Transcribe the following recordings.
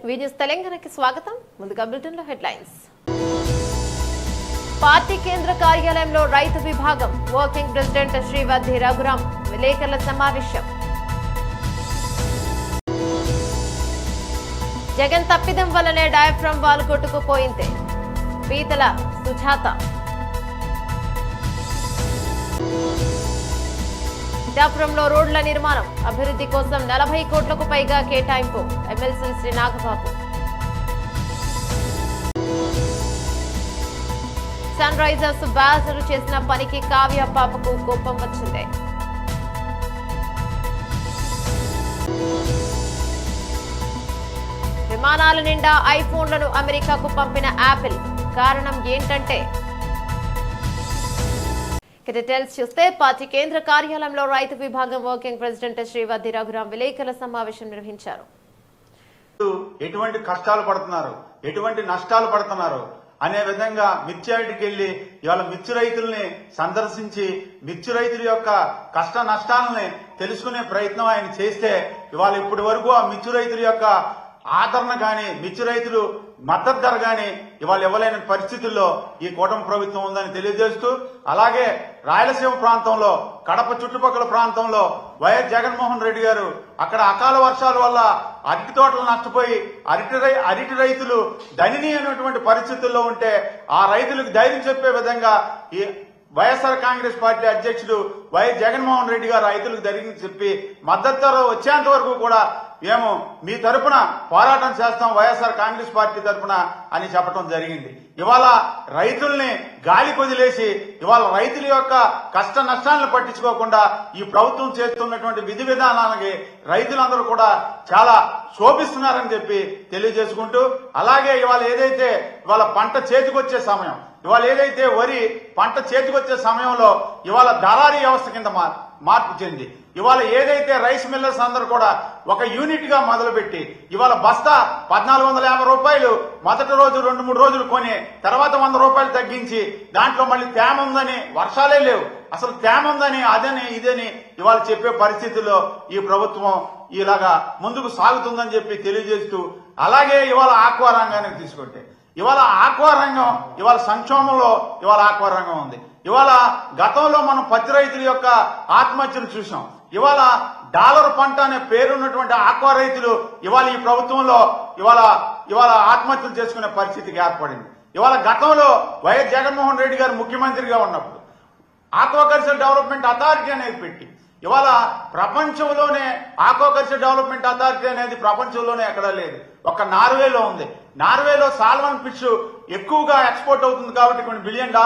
వీన్యూస్ తెలంగాణకి స్వాగతం. ముందుగా బులెటిన్ లో హెడ్లైన్స్. పార్టీ కేంద్ర కార్యాలయంలో రైతు విభాగం వర్కింగ్ ప్రెసిడెంట్ శ్రీవద్ది రఘురాం విలేకరుల సమావేశం. జగన్ తప్పిదం వల్లనే డయాఫ్రమ్ వాల్ కొట్టుకుపోయింది పీతల సుజాత. పిఠాపురంలో రోడ్ల నిర్మాణం అభివృద్ధి కోసం 40 కోట్లకు పైగా కేటాయింపు MLC Shri Nagababu. Sunrisers బ్యాచరు చేసిన పనికి కావ్య పాపకు కోపం వచ్చింది. విమానాల నిండా ఐఫోన్లను అమెరికాకు పంపిన యాపిల్ కారణం ఏంటంటే డీటెయిల్స్ చూస్తే పార్టీ కేంద్ర కార్యాలయంలో రైతు విభాగం వర్కింగ్ ప్రెసిడెంట్ శ్రీవద్ది రఘురాం విలేకరుల సమావేశం నిర్వహించారు. ఎటువంటి కష్టాలు పడుతున్నారు, ఎటువంటి నష్టాలు పడుతున్నారు అనే విధంగా మిర్చి యార్డుకి వెళ్లి ఇవాళ మిర్చి రైతుల్ని సందర్శించి మిర్చి రైతుల యొక్క కష్ట నష్టాలని తెలుసుకునే ప్రయత్నం ఆయన చేస్తే ఇవాళ ఇప్పటి వరకు ఆ మిర్చి రైతుల యొక్క ఆదరణ గాని మిర్చి రైతులు మద్దతు ధర గాని ఇవాళ ఇవ్వలేని పరిస్థితుల్లో ఈ కూటమి ప్రభుత్వం ఉందని తెలియజేస్తూ, అలాగే రాయలసీమ ప్రాంతంలో కడప చుట్టుపక్కల ప్రాంతంలో వైఎస్ జగన్మోహన్ రెడ్డి గారు అక్కడ అకాల వర్షాల వల్ల అరటి తోటలు నష్టపోయి అరటి రైతులు దయనీయమైనటువంటి పరిస్థితుల్లో ఉంటే ఆ రైతులకు ధైర్యం చెప్పే విధంగా ఈ వైఎస్ఆర్ కాంగ్రెస్ పార్టీ అధ్యక్షుడు వైఎస్ జగన్మోహన్ రెడ్డి గారు రైతులకు ధైర్యం చెప్పి మద్దతు ధర వచ్చేంత వరకు కూడా మేము మీ తరపున పోరాటం చేస్తాం వైఎస్ఆర్ కాంగ్రెస్ పార్టీ తరపున అని చెప్పడం జరిగింది. ఇవాళ రైతుల్ని గాలి కొదిలేసి ఇవాళ రైతుల యొక్క కష్ట నష్టాలను పట్టించుకోకుండా ఈ ప్రభుత్వం చేస్తున్నటువంటి విధి విధానాలకి రైతులందరూ కూడా చాలా శోభిస్తున్నారని చెప్పి తెలియజేసుకుంటూ, అలాగే ఇవాళ ఏదైతే ఇవాళ పంట చేతికొచ్చే సమయం, ఇవాళ ఏదైతే వరి పంట చేతికొచ్చే సమయంలో ఇవాళ దళారీ వ్యవస్థ కింద మార్పు చెంది ఇవాళ ఏదైతే రైస్ మిల్లర్స్ అందరూ కూడా ఒక యూనిట్ గా మొదలుపెట్టి ఇవాళ బస్తా 1450 రూపాయలు మొదటి రోజు 2-3 రోజులు కొని తర్వాత 100 రూపాయలు తగ్గించి దాంట్లో మళ్ళీ తేమ ఉందని, వర్షాలే లేవు అసలు తేమ ఉందని అదని ఇదని ఇవాళ చెప్పే పరిస్థితుల్లో ఈ ప్రభుత్వం ఇలాగా ముందుకు సాగుతుందని చెప్పి తెలియజేస్తూ, అలాగే ఇవాళ ఆక్వా రంగానికి తీసుకుంటే ఇవాళ ఆక్వా రంగం ఇవాళ సంక్షోభంలో ఇవాళ ఆక్వా రంగం ఉంది. ఇవాళ గతంలో మనం పత్తి రైతుల యొక్క ఆత్మహత్యను చూసాం. ఇవాళ డాలర్ పంట అనే పేరున్నటువంటి ఆక్వా రైతులు ఇవాళ ఈ ప్రభుత్వంలో ఇవాళ ఆత్మహత్యలు చేసుకునే పరిస్థితికి ఏర్పడింది. ఇవాళ గతంలో వైఎస్ జగన్మోహన్ రెడ్డి గారు ముఖ్యమంత్రిగా ఉన్నప్పుడు ఆక్వాకల్చర్ డెవలప్మెంట్ అథారిటీ అనేది పెట్టి ఇవాళ ప్రపంచంలోనే ఆక్వాకల్చర్ డెవలప్మెంట్ అథారిటీ అనేది ప్రపంచంలోనే ఎక్కడా లేదు, ఒక నార్వేలో ఉంది. నార్వేలో సాల్మన్ ఫిష్ ఎక్కువగా ఎక్స్పోర్ట్ అవుతుంది కాబట్టి కొన్ని $1 బిలియన్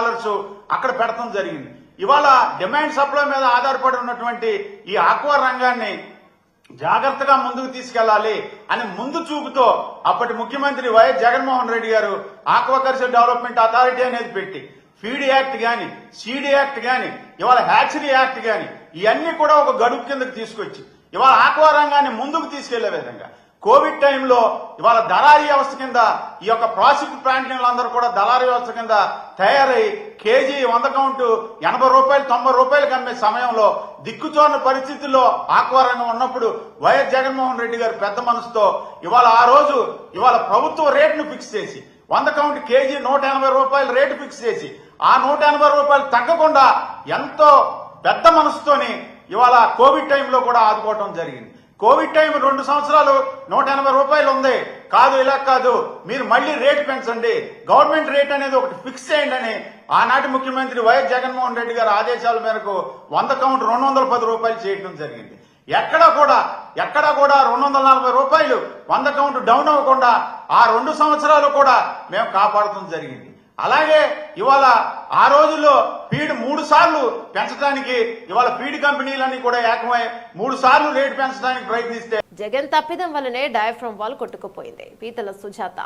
అక్కడ పెడతాం జరిగింది. ఇవాళ డిమాండ్ సప్లై మీద ఆధారపడి ఉన్నటువంటి ఈ ఆక్వా రంగాన్ని జాగ్రత్తగా ముందుకు తీసుకెళ్లాలి అని ముందు చూపుతో అప్పటి ముఖ్యమంత్రి వైఎస్ జగన్మోహన్ రెడ్డి గారు ఆక్వాకల్చర్ డెవలప్మెంట్ అథారిటీ అనేది పెట్టి ఫీడ్ యాక్ట్ గాని, సీడ్ యాక్ట్ గాని, ఇవాళ హ్యాచరీ యాక్ట్ గాని ఇవన్నీ కూడా ఒక గడుపు కిందకు తీసుకొచ్చి ఇవాళ ఆక్వా రంగాన్ని ముందుకు తీసుకెళ్లే విధంగా కోవిడ్ టైంలో ఇవాళ దళారీ వ్యవస్థ కింద ఈ యొక్క ప్రాసిక్యూట్ ప్లాంట్లందరూ కూడా దళారీ వ్యవస్థ కింద తయారై కేజీ 100 కౌంటు 80 రూపాయలు 90 రూపాయలకు అమ్మే సమయంలో దిక్కుచోని పరిస్థితుల్లో ఆక్వా రంగం ఉన్నప్పుడు వైఎస్ జగన్మోహన్ రెడ్డి గారు పెద్ద మనసుతో ఇవాళ ఆ రోజు ఇవాళ ప్రభుత్వ రేటును ఫిక్స్ చేసి 100 కౌంటు కేజీ 180 రూపాయలు రేటు ఫిక్స్ చేసి ఆ 180 రూపాయలు తగ్గకుండా ఎంతో పెద్ద మనసుతోని ఇవాళ కోవిడ్ టైంలో కూడా ఆదుకోవడం జరిగింది. కోవిడ్ టైం 2 సంవత్సరాలు 180 రూపాయలు ఉంది, కాదు ఇలా కాదు మీరు మళ్లీ రేటు పెంచండి, గవర్నమెంట్ రేట్ అనేది ఒకటి ఫిక్స్ చేయండి అని ఆనాటి ముఖ్యమంత్రి వైఎస్ జగన్మోహన్ రెడ్డి గారి ఆదేశాల మేరకు 100 కౌంట్ 210 రూపాయలు చేయడం జరిగింది. ఎక్కడా కూడా 240 రూపాయలు 100 కౌంట్ డౌన్ అవ్వకుండా ఆ 2 సంవత్సరాలు కూడా మేము కాపాడటం జరిగింది. అలాగే ఇవాళ ఆ రోజుల్లో ఫీడ్ 3 సార్లు పెంచడానికి ఇవాళ ఫీడ్ కంపెనీలన్నీ కూడా ఏకమై 3 సార్లు రేటు పెంచడానికి ప్రయత్నిస్తే జగన్ తప్పిదం వల్లనే డయాఫ్రమ్ వాల్ కొట్టుకుపోయింది పీతల సుజాత.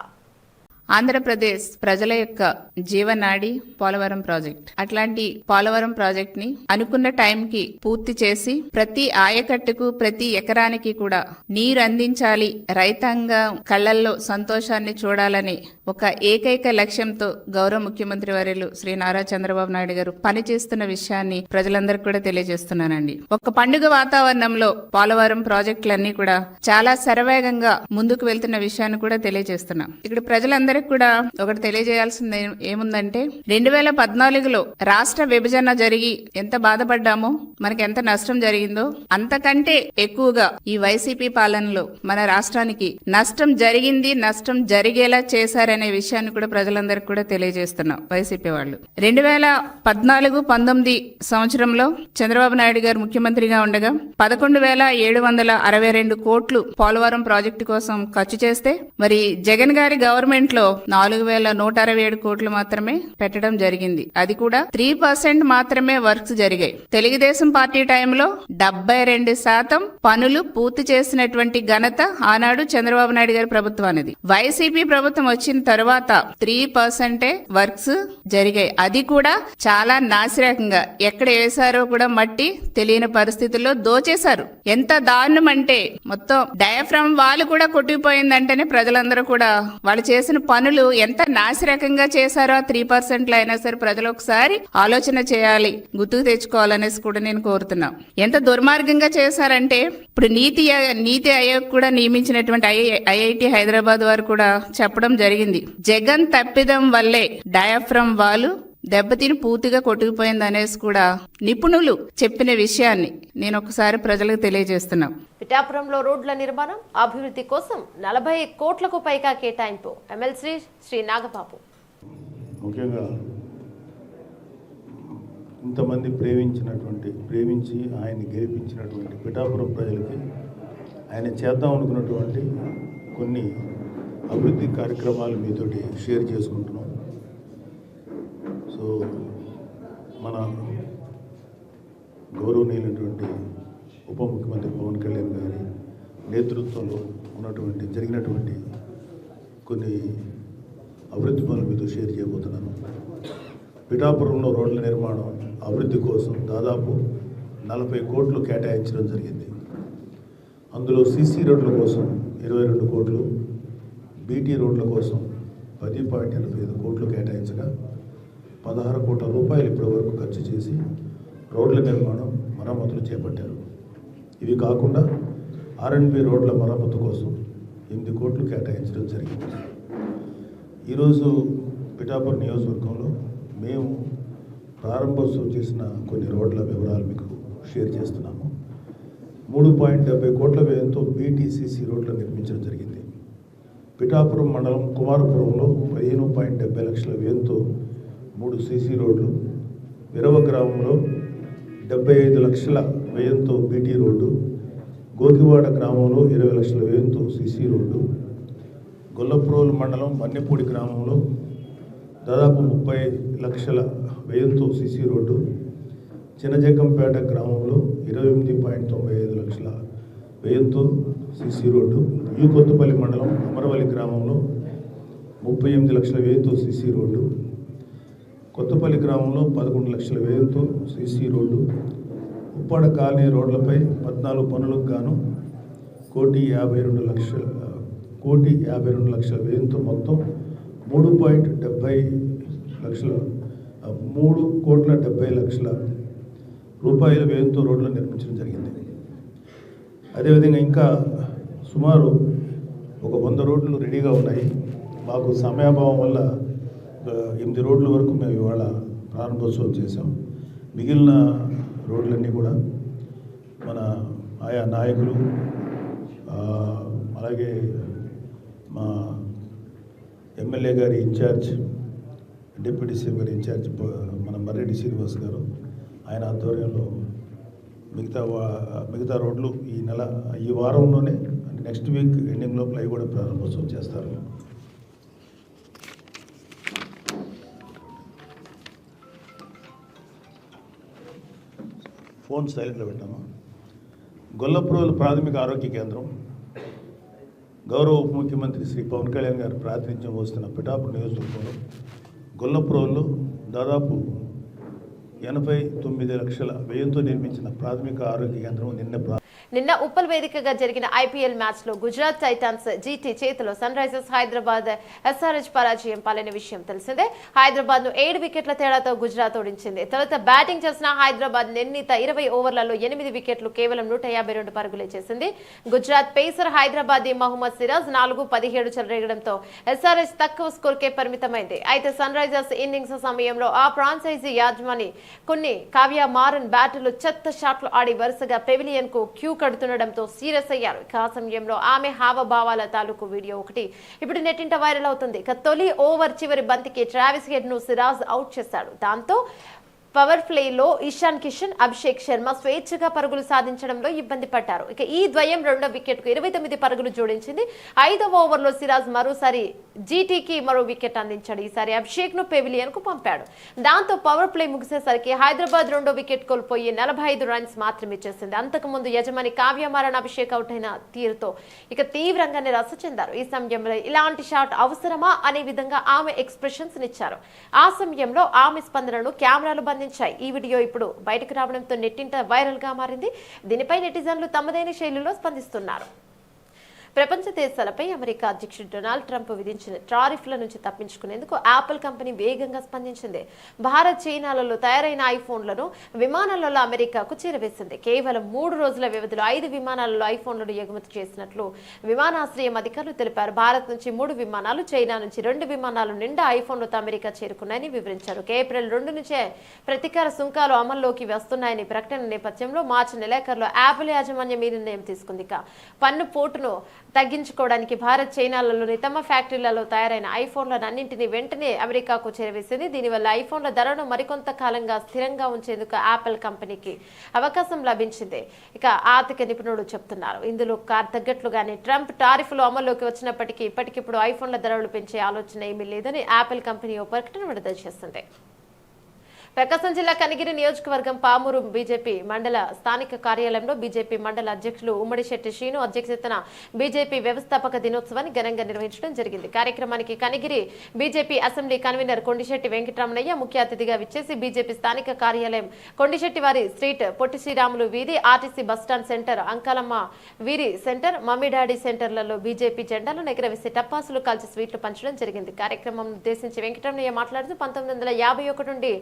ఆంధ్రప్రదేశ్ ప్రజల యొక్క జీవనాడి పోలవరం ప్రాజెక్ట్. అట్లాంటి పోలవరం ప్రాజెక్ట్ ని అనుకున్న టైంకి పూర్తి చేసి ప్రతి ఆయకట్టుకు ప్రతి ఎకరానికి కూడా నీరు అందించాలి, రైతాంగం కళ్ళల్లో సంతోషాన్ని చూడాలని ఒక ఏకైక లక్ష్యంతో గౌరవ ముఖ్యమంత్రి వర్యులు శ్రీ నారా చంద్రబాబు నాయుడు గారు పనిచేస్తున్న విషయాన్ని ప్రజలందరికీ కూడా తెలియజేస్తున్నానండి. ఒక పండుగ వాతావరణంలో పోలవరం ప్రాజెక్టులన్నీ కూడా చాలా శరవేగంగా ముందుకు వెళ్తున్న విషయాన్ని కూడా తెలియజేస్తున్నాం. ఇక్కడ ప్రజలందరికీ కూడా ఒకటి తెలియజేయాల్సింది ఏముందంటే 2014లో రాష్ట్ర విభజన జరిగి ఎంత బాధపడ్డామో, మనకి ఎంత నష్టం జరిగిందో అంతకంటే ఎక్కువగా ఈ వైసీపీ పాలనలో మన రాష్ట్రానికి నష్టం జరిగింది, నష్టం జరిగేలా చేశారనే విషయాన్ని కూడా ప్రజలందరికీ కూడా తెలియజేస్తున్నాం. వైసీపీ వాళ్ళు 2014-19 సంవత్సరంలో చంద్రబాబు నాయుడు గారు ముఖ్యమంత్రిగా ఉండగా 11,762 కోట్లు పోలవరం ప్రాజెక్టు కోసం ఖర్చు చేస్తే మరి జగన్ గారి గవర్నమెంట్ లో 4,167 కోట్లు మాత్రమే పెట్టడం జరిగింది. అది కూడా 3% మాత్రమే వర్క్స్ జరిగాయి. తెలుగుదేశం పార్టీ టైంలో 72% పనులు పూర్తి చేసినటువంటి ఘనత ఆనాడు చంద్రబాబు నాయుడు గారి ప్రభుత్వానిది. వైసీపీ ప్రభుత్వం వచ్చిన తర్వాత 3% వర్క్స్ జరిగాయి. అది కూడా చాలా నాసిరకంగా ఎక్కడ వేశారో కూడా మట్టి తెలియని పరిస్థితుల్లో దోచేశారు. ఎంత దారుణం అంటే మొత్తం డయాఫ్రామ్ వాళ్ళు కూడా కొట్టుకుపోయిందంటేనే ప్రజలందరూ కూడా వాళ్ళు చేసిన పనులు ఎంత నాసిరకంగా చేశారో 3% లో అయినా సరే ప్రజలు ఒకసారి ఆలోచన చేయాలి, గుర్తుకు తెచ్చుకోవాలనేసి కూడా నేను కోరుతున్నా. ఎంత దుర్మార్గంగా చేశారంటే ఇప్పుడు నీతి ఆయోగ్ కూడా నియమించినటువంటి ఐఐటి హైదరాబాద్ వారు కూడా చెప్పడం జరిగింది. జగన్ తప్పిదం వల్లే డయాఫ్రామ్ వాళ్ళు దెబ్బతిని పూర్తిగా కొట్టుకుపోయింది అనేసి కూడా నిపుణులు చెప్పిన విషయాన్ని నేను ఒకసారి ప్రజలకు తెలియజేస్తున్నాం. పిఠాపురంలో రోడ్ల నిర్మాణం అభివృద్ధి కోసం 40 కోట్లకు పైగా కేటాయింపు. ఎమ్మెల్సీ శ్రీ నాగబాబు. ముఖ్యంగా ఇంతమంది ప్రేమించి ఆయన్ని గెలిపించినటువంటి పిఠాపురం ప్రజలకి ఆయన చేద్దాం అనుకున్నటువంటి కొన్ని అభివృద్ధి కార్యక్రమాలు మీతోటి షేర్ చేసుకుంటున్నాం. సో మన గౌరవనీయులైనటువంటి ఉప ముఖ్యమంత్రి పవన్ కళ్యాణ్ గారి నేతృత్వంలో జరిగినటువంటి కొన్ని అభివృద్ధి పనులు మీతో షేర్ చేయబోతున్నాను. పిఠాపురంలో రోడ్ల నిర్మాణం అభివృద్ధి కోసం దాదాపు 40 కోట్లు కేటాయించడం జరిగింది. అందులో సీసీ రోడ్ల కోసం 22 కోట్లు, బీటీ రోడ్ల కోసం 10.85 కోట్లు కేటాయించగా 16 కోట్ల రూపాయలు ఇప్పటి వరకు ఖర్చు చేసి రోడ్ల నిర్మాణం మరమ్మతులు చేపట్టారు. ఇవి కాకుండా ఆర్ఎండ్బి రోడ్ల మరమ్మతు కోసం 8 కోట్లు కేటాయించడం జరిగింది. ఈరోజు పిఠాపురం నియోజకవర్గంలో మేము ప్రారంభోత్సవం చేసిన కొన్ని రోడ్ల వివరాలు మీకు షేర్ చేస్తున్నాము. 3.70 కోట్ల వ్యయంతో బీటీసీసీ రోడ్లు నిర్మించడం జరిగింది. పిఠాపురం మండలం కుమారపురంలో 15.70 లక్షల వ్యయంతో 3 సీసీ రోడ్లు, విరవ గ్రామంలో 75 లక్షల వ్యయంతో బీటీ రోడ్డు, గోకివాడ గ్రామంలో 20 లక్షల వ్యయంతో సీసీ రోడ్డు, గొల్లప్రోలు మండలం మన్నెపూడి గ్రామంలో దాదాపు 30 లక్షల వ్యయంతో సీసీ రోడ్డు, చిన్నజగ్గంపేట గ్రామంలో 28.95 లక్షల వ్యయంతో సీసీ రోడ్డు, కొత్తపల్లి మండలం అమరవల్లి గ్రామంలో 38 లక్షల వ్యయంతో సీసీ రోడ్డు, కొత్తపల్లి గ్రామంలో 11 లక్షల వ్యయంతో సీసీ రోడ్డు, ఉప్పాడ కాలనీ రోడ్లపై 14 పనులకు గాను 1,52 లక్షల వ్యయంతో మొత్తం 3,70 లక్షల రూపాయల వ్యయంతో రోడ్లు నిర్మించడం జరిగింది. అదేవిధంగా ఇంకా సుమారు ఒక 100 రోడ్లు రెడీగా ఉన్నాయి. మాకు సమయాభావం వల్ల 8 రోడ్ల వరకు మేము ఇవాళ ప్రారంభోత్సవం చేశాం. మిగిలిన రోడ్లన్నీ కూడా మన ఆయా నాయకులు, అలాగే మా ఎమ్మెల్యే గారి ఇన్ఛార్జ్, డిప్యూటీ సీఎం గారి ఇన్ఛార్జ్ మన మర్రెడ్డి శ్రీనివాస్ గారు, ఆయన ఆధ్వర్యంలో మిగతా రోడ్లు ఈ వారంలోనే నెక్స్ట్ వీక్ ఎండింగ్ లోపల అవి కూడా ప్రారంభోత్సవం చేస్తారు. ఫోన్ సైలెంట్లో పెట్టామా. గొల్లప్రోలు ప్రాథమిక ఆరోగ్య కేంద్రం గౌరవ ఉప ముఖ్యమంత్రి శ్రీ పవన్ కళ్యాణ్ గారు ప్రాతినిధ్యం వస్తున్న పిఠాపురం నియోజకవర్గంలో గొల్లప్రోల్లో దాదాపు 89 లక్షల వ్యయంతో నిర్మించిన ప్రాథమిక ఆరోగ్య కేంద్రం నిన్న ఉప్పల్ వేదికగా జరిగిన ఐపీఎల్ మ్యాచ్ లో గుజరాత్ టైటాన్స్ జీటీ చేతిలో సన్ రైజర్స్ హైదరాబాద్ ఎస్ఆర్హెచ్ పరాజయం పాలైన విషయం తెలిసిందే. హైదరాబాద్ ను 7 వికెట్ల తేడాతో గుజరాత్ ఓడించింది. తొలుత బ్యాటింగ్ చేసిన హైదరాబాద్ నిర్ణీత 20 ఓవర్లలో 8 వికెట్లు కేవలం 152 పరుగులే చేసింది. గుజరాత్ పేసర్ హైదరాబాదీ మహమ్మద్ సిరాజ్ 4-17 చెలరేగడంతో ఎస్ఆర్హెచ్ తక్కువ స్కోర్కే పరిమితమైంది. అయితే సన్ రైజర్స్ ఇన్నింగ్స్ సమయంలో ఆ ఫ్రాంచైజీ యాజమాని కొన్ని కావ్య మారన్ బ్యాటులు చెత్త షాట్లు ఆడి వరుసగా పెవిలియన్ కు క్యూ కడుతుండడంతో సీరియస్ అయ్యారు. ఆ సమయంలో ఆమె హావభావాల తాలూకు వీడియో ఒకటి ఇప్పుడు నెట్టింట వైరల్ అవుతుంది. తొలి ఓవర్ చివరి బంతికి ట్రావిస్ హెడ్ ను సిరాజ్ అవుట్ చేశాడు. దాంతో పవర్ ప్లేలో ఇషాన్ కిషన్, అభిషేక్ శర్మ స్వేచ్ఛగా పరుగులు సాధించడంలో ఇబ్బంది పడ్డారు. ఇక ఈ ద్వయం రెండో వికెట్ కు 29 పరుగులు జోడించింది. 5వ ఓవర్లో సిరాజ్ మరోసారి జీటీకి మరో వికెట్ అందించాడు. ఈసారి అభిషేక్ ను పెవిలియన్ కు పంపాడు. దాంతో పవర్ ప్లే ముగిసేసరికి హైదరాబాద్ రెండో వికెట్ కోల్పోయి 45 రన్స్ మాత్రమే చేసింది. అంతకుముందు యజమాని కావ్యమారన్ అభిషేక్ అవుట్ అయిన తీరుతో ఇక తీవ్రంగా నిరాశ చెందారు. ఈ సమయంలో ఇలాంటి షాట్ అవసరమా అనే విధంగా ఆమె ఎక్స్ప్రెషన్స్ ఇచ్చారు. ఆ సమయంలో ఆమె స్పందనను కెమెరాలు బంధించాయి. ఈ వీడియో ఇప్పుడు బయటకు రావడంతో నెట్టింట వైరల్ గా మారింది. దీనిపై నెటిజన్లు తమదైన శైలిలో స్పందిస్తున్నారు. ప్రపంచ దేశాలపై అమెరికా అధ్యక్షుడు డొనాల్డ్ ట్రంప్ విధించిన టారిఫ్ల నుంచి తప్పించుకునేందుకు యాపిల్ కంపెనీ వేగంగా స్పందించింది. భారత్, చైనాలలో తయారైన ఐఫోన్లను విమానాలలో అమెరికాకు చేరవేసింది. కేవలం 3 రోజుల వ్యవధిలో 5 విమానాలలో ఐఫోన్లను ఎగుమతి చేసినట్లు విమానాశ్రయం అధికారులు తెలిపారు. భారత్ నుంచి 3 విమానాలు, చైనా నుంచి 2 విమానాలు నిండా ఐఫోన్లతో అమెరికా చేరుకున్నాయని వివరించారు. ఏప్రిల్ 2 నుంచే ప్రతీకార సుంకాలు అమల్లోకి వస్తున్నాయని ప్రకటన నేపథ్యంలో మార్చి నెలాఖరులో యాపిల్ యాజమాన్యం ఈ నిర్ణయం తీసుకుంది. పన్ను పోటును తగ్గించుకోవడానికి భారత్, చైనాలలోని తమ ఫ్యాక్టరీలలో తయారైన ఐఫోన్లన్నింటినీ వెంటనే అమెరికాకు చేరవేసింది. దీనివల్ల ఐఫోన్ల ధరను మరికొంత కాలంగా స్థిరంగా ఉంచేందుకు యాపిల్ కంపెనీకి అవకాశం లభించింది. ఇక ఆర్థిక నిపుణులు చెప్తున్నారు. ఇందులో తగ్గట్లుగానే ట్రంప్ టారిఫ్లు అమల్లోకి వచ్చినప్పటికీ ఇప్పటికిప్పుడు ఐఫోన్ల ధరలు పెంచే ఆలోచన ఏమీ లేదని యాపిల్ కంపెనీ ఓ ప్రకటన విడుదల చేసింది. ప్రకాశం జిల్లా కనిగిరి నియోజకవర్గం పామూరు బీజేపీ మండల స్థానిక కార్యాలయంలో బీజేపీ మండల అధ్యక్షులు ఉమ్మడిశెట్టి శ్రీను అధ్యక్షతన బీజేపీ వ్యవస్థాపక దినోత్సవాన్ని ఘనంగా నిర్వహించడం జరిగింది. కార్యక్రమానికి Kanigiri BJP assembly convener Kondisetti Venkataramanaiah ముఖ్య అతిథిగా విచ్చేసి బీజేపీ స్థానిక కార్యాలయం, కొండిశెట్టి వారి స్ట్రీట్, పొట్టి శ్రీరాములు వీధి, ఆర్టీసీ బస్టాండ్ సెంటర్, అంకాలమ్మ వీరి సెంటర్, మమ్మీడాడీ సెంటర్లలో బీజేపీ జెండాలను ఎగరవేసి టపాసులు కాల్చి స్వీట్లు పంచడం జరిగింది. కార్యక్రమం ఉద్దేశించి వెంకటరమణయ్య మాట్లాడుతూ 1951 నుండి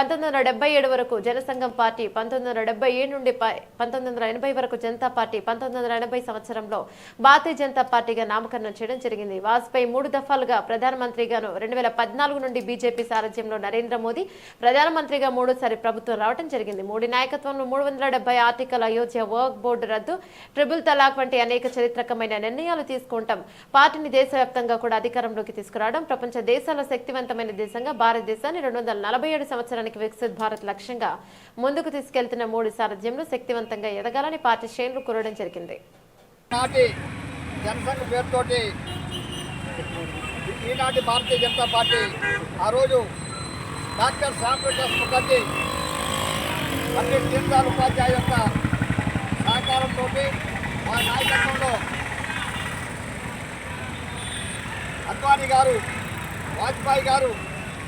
1977 వరకు జనసంఘం పార్టీ, 1977 నుండి 1980 వరకు జనతా పార్టీ, 1980 సంవత్సరంలో భారతీయ జనతా పార్టీగా నామకరణం చేయడం జరిగింది. వాజ్పేయి 3 దఫాలుగా ప్రధానమంత్రిగాను, 2014 నుండి బీజేపీ సారథ్యంలో నరేంద్ర మోదీ ప్రధానమంత్రిగా 3సారి ప్రభుత్వం రావడం జరిగింది. మోడీ నాయకత్వంలో 370 ఆర్టికల్, అయోధ్య వర్క్ బోర్డు రద్దు, ట్రిపుల్ తలాక్ వంటి అనేక చరిత్రకమైన నిర్ణయాలు తీసుకుంటాం. పార్టీని దేశవ్యాప్తంగా కూడా అధికారంలోకి తీసుకురావడం, ప్రపంచ దేశాల శక్తివంతమైన దేశంగా భారతదేశాన్ని 247 సంవత్సరానికి వికసిత్ భారత్ లక్ష్యంగా ముందుకు తీసుకెళ్తున్న మోడీ సారథ్యంలో శక్తివంతంగా ఎదగాలని పార్టీ శ్రేణులు కోరడం జరిగింది. ఈనాటి భారతీయ జనతా పార్టీ ఆ రోజు డాక్టర్ శ్యామప్రకాష్ ముఖర్జీ, పండిట్ దీన్ దయాళ్ ఉపాధ్యాయ యొక్క సహకారంతో మా నాయకత్వంలో అద్వానీ గారు, వాజ్పేయి గారు,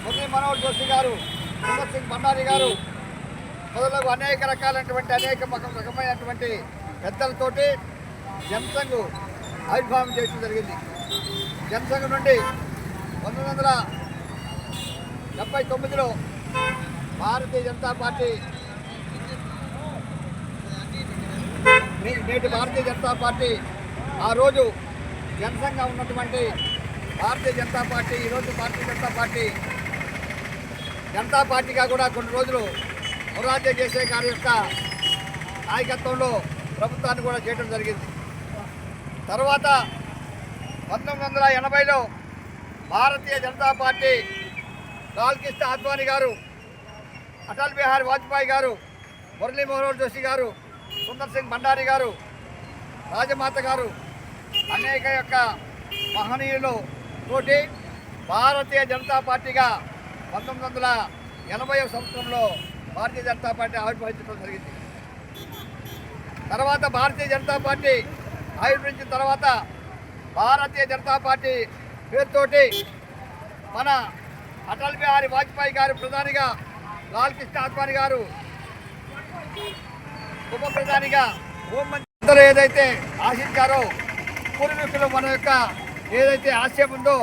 మురళీ మనోహర్ జోషి గారు, సుందర్ సింగ్ భండారీ గారు మొదలగు అనేక రకమైనటువంటి పెద్దలతోటి జనసంఘ్ ఆవిర్భావం చేయడం జరిగింది. జనసంఘ్ నుండి 1979లో భారతీయ జనతా పార్టీ, నేటి భారతీయ జనతా పార్టీ, ఆ రోజు జనసంఘంగా ఉన్నటువంటి భారతీయ జనతా పార్టీ ఈరోజు భారతీయ జనతా పార్టీగా కూడా కొన్ని రోజులు మొరార్జీ దేశాయ్ గారి యొక్క నాయకత్వంలో ప్రభుత్వాన్ని కూడా చేయడం జరిగింది. తర్వాత 1980లో భారతీయ జనతా పార్టీ లాల్ కృష్ణ అద్వానీ గారు, అటల్ బిహారీ వాజ్పేయి గారు, మురళీ మనోహర్ జోషి గారు, సుందర్ సింగ్ భండారీ గారు, రాజమాత గారు అనేక యొక్క మహనీయులు తోటి భారతీయ జనతా పార్టీగా 1980వ సంవత్సరంలో భారతీయ జనతా పార్టీ ఆవిర్భవించడం జరిగింది. తర్వాత భారతీయ జనతా పార్టీ ఆవిర్భవించిన తర్వాత భారతీయ జనతా పార్టీ పేరుతోటి మన అటల్ బిహారీ వాజ్పేయి గారు ప్రధానిగా, లాల్ కృష్ణ అద్వానీ గారు ఉప ప్రధానిగా, హోంమంత్రి ఏదైతే ఆశించారో పూర్వీకులు మన యొక్క ఏదైతే ఆశయం ఉందో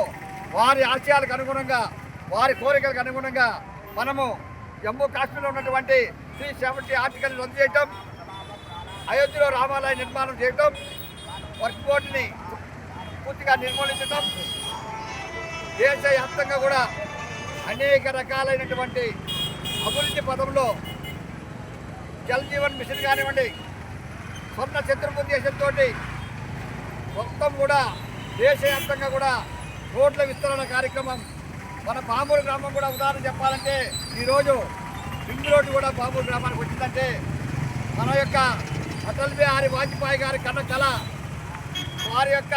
వారి ఆశయాలకు అనుగుణంగా, వారి కోరికలకు అనుగుణంగా మనము జమ్మూ కాశ్మీర్లో ఉన్నటువంటి 370 ఆర్టికల్ రద్దు చేయటం, అయోధ్యలో రామాలయ నిర్మాణం చేయటం, వర్క్ బోర్డుని పూర్తిగా నిర్మూలించటం, దేశవ్యాప్తంగా కూడా అనేక రకాలైనటువంటి అభివృద్ధి పదంలో జల్ జీవన్ మిషన్ కానివ్వండి, స్వర్ణ చతుర్భుజ దేశంతో మొత్తం కూడా దేశవ్యాప్తంగా కూడా రోడ్ల విస్తరణ కార్యక్రమం. మన పామూరు గ్రామం కూడా ఉదాహరణ చెప్పాలంటే ఈరోజు రింగ్ రోడ్డు కూడా పామూరు గ్రామానికి వచ్చిందంటే మన యొక్క అటల్ బిహారీ వాజ్పేయి గారి కళ, వారి యొక్క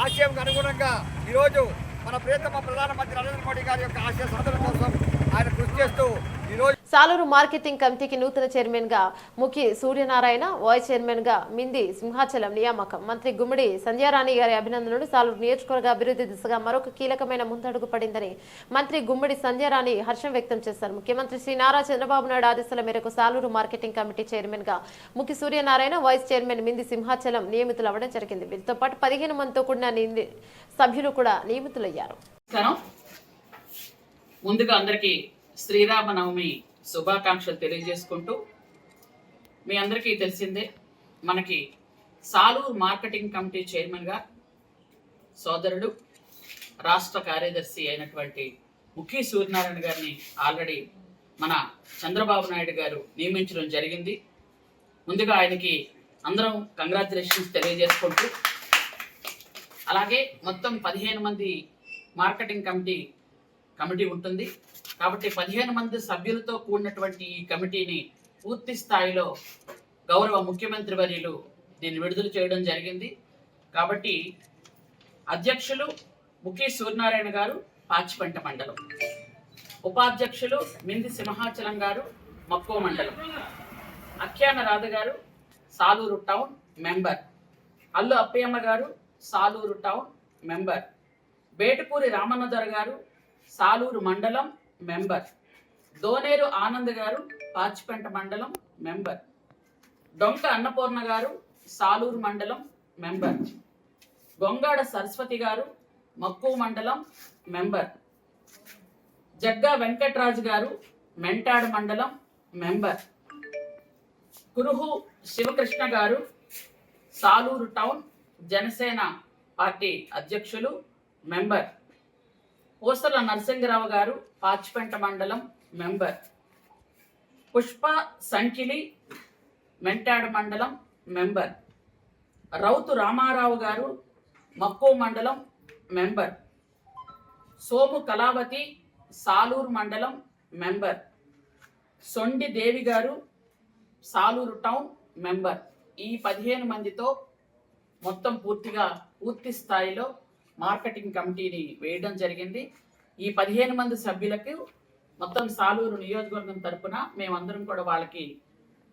ఆశయంకు అనుగుణంగా ఈరోజు మన ప్రియతమ ప్రధానమంత్రి నరేంద్ర మోడీ గారి యొక్క ఆశయ సాధన కోసం ఆయన కృషి చేస్తూ ఈరోజు సాలూరు మార్కెటింగ్ కమిటీకి నూతన చైర్మన్ గా ముఖి సూర్యనారాయణ, వైస్ చైర్మన్ గా మింది సింహాచలం నియామకం. మంత్రి గుమ్మడి సంధ్యారాణి గారి అభినందనలు. సాలూరు నియోజకవర్గ అభివృద్ధి దిశగా మరొక కీలకమైన ముందడుగు పడిందని మంత్రి గుమ్మడి సంధ్యారాణి హర్షం వ్యక్తం చేశారు. ముఖ్యమంత్రి శ్రీ నారా చంద్రబాబు నాయుడు ఆదేశాల మేరకు సాలూరు మార్కెటింగ్ కమిటీ చైర్మన్ గా ముఖి సూర్యనారాయణ, వైస్ చైర్మన్ మింది సింహాచలం నియమితులు అవ్వడం జరిగింది. వీరితో పాటు 15 మందితో కూడిన సభ్యులు కూడా నియమితులయ్యారు. ముందుగా అందరికీ శ్రీరామనవమి శుభాకాంక్షలు తెలియజేసుకుంటూ, మీ అందరికీ తెలిసిందే మనకి సాలూరు మార్కెటింగ్ కమిటీ చైర్మన్గా సోదరుడు రాష్ట్ర కార్యదర్శి అయినటువంటి ముఖి సూర్యనారాయణ గారిని ఆల్రెడీ మన చంద్రబాబు నాయుడు గారు నియమించడం జరిగింది. ముందుగా ఆయనకి అందరం కంగ్రాచులేషన్స్ తెలియజేసుకుంటూ, అలాగే మొత్తం 15 మంది మార్కెటింగ్ కమిటీ ఉంటుంది కాబట్టి 15 మంది సభ్యులతో కూడినటువంటి ఈ కమిటీని పూర్తి స్థాయిలో గౌరవ ముఖ్యమంత్రి వర్యులు దీన్ని విడుదల చేయడం జరిగింది. కాబట్టి అధ్యక్షులు ముఖి సూర్యనారాయణ గారు పాచిపెంట మండలం, ఉపాధ్యక్షులు మింది సింహాచలం గారు మక్కువ మండలం, అఖ్యాన రాధ గారు సాలూరు టౌన్ మెంబర్, అల్లు అప్పయ్యమ్మ గారు సాలూరు టౌన్ మెంబర్, బేటుపూరి రామన్నదొర గారు సాలూరు మండలం మెంబర్, దోనేరు ఆనంద్ గారు పాచిపెంట మండలం మెంబర్, డొంక అన్నపూర్ణ గారు సాలూరు మండలం మెంబర్, గొంగాడ సరస్వతి గారు మక్కువ మండలం మెంబర్, జగ్గా వెంకట్రాజు గారు మెంటాడు మండలం మెంబర్, కురుహు శివకృష్ణ గారు సాలూరు టౌన్ జనసేన పార్టీ అధ్యక్షులు మెంబర్, పూసల నరసింగరావు గారు పాచిపెంట మండలం మెంబర్, పుష్ప సంకిలి మెంటాడు మండలం మెంబర్, రౌతు రామారావు గారు మక్కువ మండలం మెంబర్, సోము కళావతి సాలూరు మండలం మెంబర్, సొండి దేవి గారు సాలూరు టౌన్ మెంబర్. ఈ 15 మందితో మొత్తం పూర్తి స్థాయిలో మార్కెటింగ్ కమిటీని వేయడం జరిగింది. ఈ 15 మంది సభ్యులకు మొత్తం సాలూరు నియోజకవర్గం తరపున మేమందరం కూడా వాళ్ళకి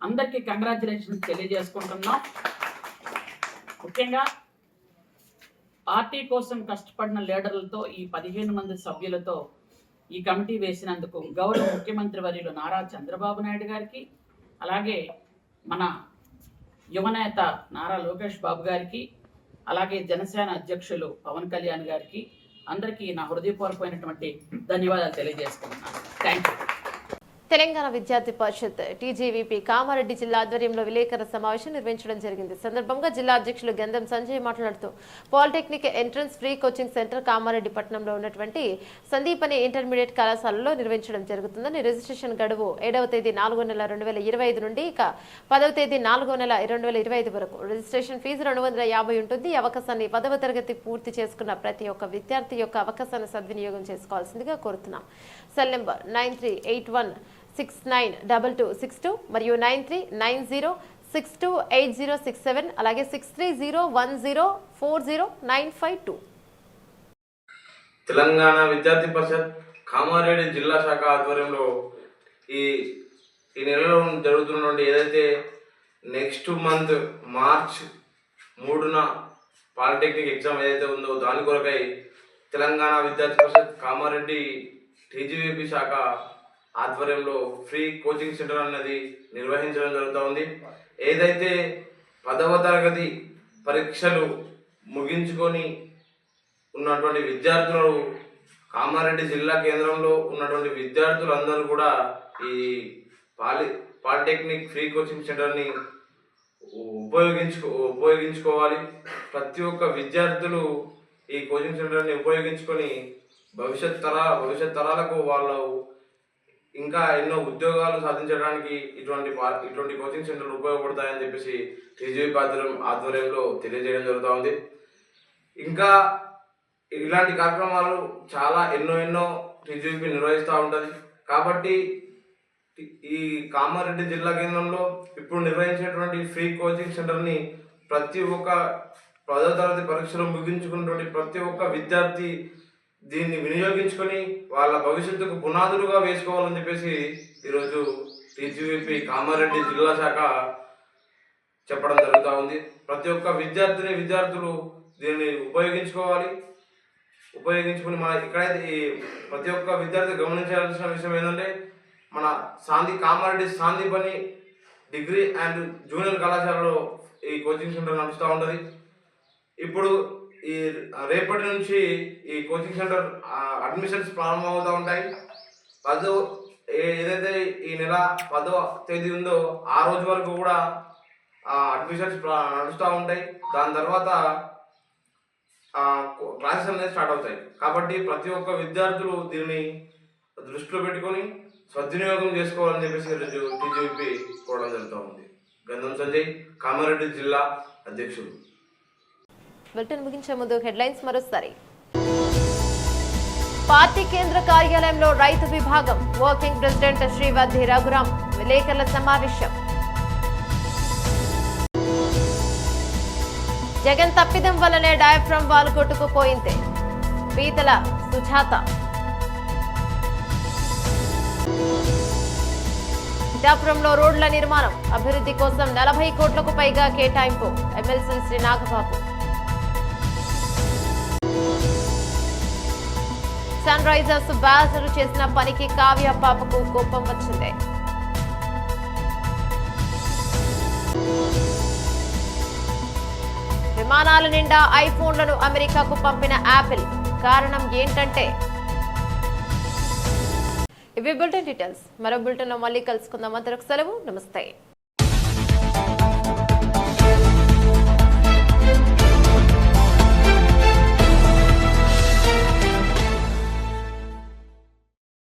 అందరికీ కంగ్రాచులేషన్స్ తెలియజేసుకుంటున్నాం. ముఖ్యంగా పార్టీ కోసం కష్టపడిన లీడర్లతో ఈ 15 మంది సభ్యులతో ఈ కమిటీ వేసినందుకు గౌరవ ముఖ్యమంత్రి వర్యులు నారా చంద్రబాబు నాయుడు గారికి, అలాగే మన యువనేత నారా లోకేష్ బాబు గారికి, అలాగే జనసేన అధ్యక్షులు పవన్ కళ్యాణ్ గారికి అందరికీ నా హృదయపూర్వకమైనటువంటి ధన్యవాదాలు తెలియజేస్తున్నాను. Thank you. తెలంగాణ విద్యార్థి పరిషత్ టీజీవీపీ కామారెడ్డి జిల్లా ఆధ్వర్యంలో విలేకరుల సమావేశం నిర్వహించడం జరిగింది. సందర్భంగా జిల్లా అధ్యక్షులు గంధం సంజయ్ మాట్లాడుతూ polytechnic entrance free coaching centre Kamareddy పట్టణంలో ఉన్నటువంటి సందీపని ఇంటర్మీడియట్ కళాశాలలో నిర్వహించడం జరుగుతుందని, రిజిస్ట్రేషన్ గడువు 7వ తేదీ 4వ నెల 2025 నుండి ఇక 10వ తేదీ 4వ నెల 2025 వరకు. రిజిస్ట్రేషన్ ఫీజు 250 ఉంటుంది. ఈ అవకాశాన్ని 10వ తరగతి పూర్తి చేసుకున్న ప్రతి ఒక్క విద్యార్థి యొక్క అవకాశాన్ని సద్వినియోగం చేసుకోవాల్సిందిగా కోరుతున్నాం. సెల్ నెంబర్ 9381692262 మరియు 9390628067 అలాగే 6301040952. తెలంగాణ విద్యార్థి పరిషత్ కామారెడ్డి జిల్లా శాఖ ఆధ్వర్యంలో ఈ నెలలో జరుగుతున్నటువంటి ఏదైతే నెక్స్ట్ మంత్ మార్చ్ 3న పాలిటెక్నిక్ ఎగ్జామ్ ఏదైతే ఉందో దాని కొరకై తెలంగాణ విద్యార్థి పరిషత్ కామారెడ్డి టీజీవీపీ శాఖ ఆధ్వర్యంలో ఫ్రీ కోచింగ్ సెంటర్ అనేది నిర్వహించడం జరుగుతూ ఉంది. ఏదైతే 10వ తరగతి పరీక్షలు ముగించుకొని ఉన్నటువంటి విద్యార్థులు కామారెడ్డి జిల్లా కేంద్రంలో ఉన్నటువంటి విద్యార్థులందరూ కూడా ఈ పాలిటెక్నిక్ ఫ్రీ కోచింగ్ సెంటర్ని ఉపయోగించుకోవాలి. ప్రతి ఒక్క విద్యార్థులు ఈ కోచింగ్ సెంటర్ని ఉపయోగించుకొని భవిష్యత్ తరాలకు వాళ్ళు ఇంకా ఎన్నో ఉద్యోగాలు సాధించడానికి ఇటువంటి కోచింగ్ సెంటర్లు ఉపయోగపడతాయని చెప్పేసి టీజీవీపీ ఆధ్వర్యంలో తెలియజేయడం జరుగుతూ ఉంది. ఇంకా ఇలాంటి కార్యక్రమాలు చాలా ఎన్నో టీజీవీపీ నిర్వహిస్తూ ఉంటుంది. కాబట్టి ఈ కామారెడ్డి జిల్లా కేంద్రంలో ఇప్పుడు నిర్వహించేటువంటి ఫ్రీ కోచింగ్ సెంటర్ని ప్రతి ఒక్క 10వ తరగతి పరీక్షలు ముగించుకున్నటువంటి ప్రతి ఒక్క విద్యార్థి దీన్ని వినియోగించుకొని వాళ్ళ భవిష్యత్తుకు పునాదులుగా వేసుకోవాలని చెప్పేసి ఈరోజు టీజీవీపీ కామారెడ్డి జిల్లా శాఖ చెప్పడం జరుగుతూ ఉంది. ప్రతి ఒక్క విద్యార్థులు దీన్ని ఉపయోగించుకొని మన ఇక్కడైతే ప్రతి ఒక్క విద్యార్థి గమనించాల్సిన విషయం ఏంటంటే మన Kamareddy Sandipani degree and junior కళాశాలలో ఈ కోచింగ్ సెంటర్ నడుస్తూ ఉంటుంది. ఇప్పుడు ఈ రేపటి నుంచి ఈ కోచింగ్ సెంటర్ అడ్మిషన్స్ ప్రారంభమవుతూ ఉంటాయి. ఏదైతే ఈ నెల 10వ తేదీ ఉందో ఆ రోజు వరకు కూడా అడ్మిషన్స్ నడుస్తూ ఉంటాయి. దాని తర్వాత క్లాసెస్ అనేది స్టార్ట్ అవుతాయి. కాబట్టి ప్రతి ఒక్క విద్యార్థులు దీన్ని దృష్టిలో పెట్టుకొని సద్వినియోగం చేసుకోవాలని చెప్పేసి ఈరోజు టీజీవీపీ కోరడం జరుగుతూ ఉంది. గంధం సంజయ్, కామారెడ్డి జిల్లా అధ్యక్షుడు. బులెటిన్ ముగించే ముందు హెడ్లైన్స్ మరోసారి. పార్టీ కేంద్ర కార్యాలయంలో రైతు విభాగం వర్కింగ్ ప్రెసిడెంట్ శ్రీవద్ది రఘురాం విలేకరుల సమావేశం. జగన్ తప్పిదం వల్లనే డయాఫ్రమ్ వాల్ కొట్టుకుపోయింది పీతల సుజాత. పిఠాపురంలో రోడ్ల నిర్మాణం అభివృద్ధి కోసం 40 కోట్లకు పైగా కేటాయింపు MLC Shri Nagababu. Sunrisers బ్యాచర్ చేసిన పనికి కావ్య పాపకు కోపం వచ్చింది. విమానాల నిండా ఐఫోన్లను అమెరికాకు పంపిన యాపిల్ కారణం ఏంటంటే ఇవి బులెటిన్ డీటెయిల్స్. మరో బులెటిన్ లో మళ్ళీ కలుసుకుందాం. అంతవరకు సెలవు. నమస్తే.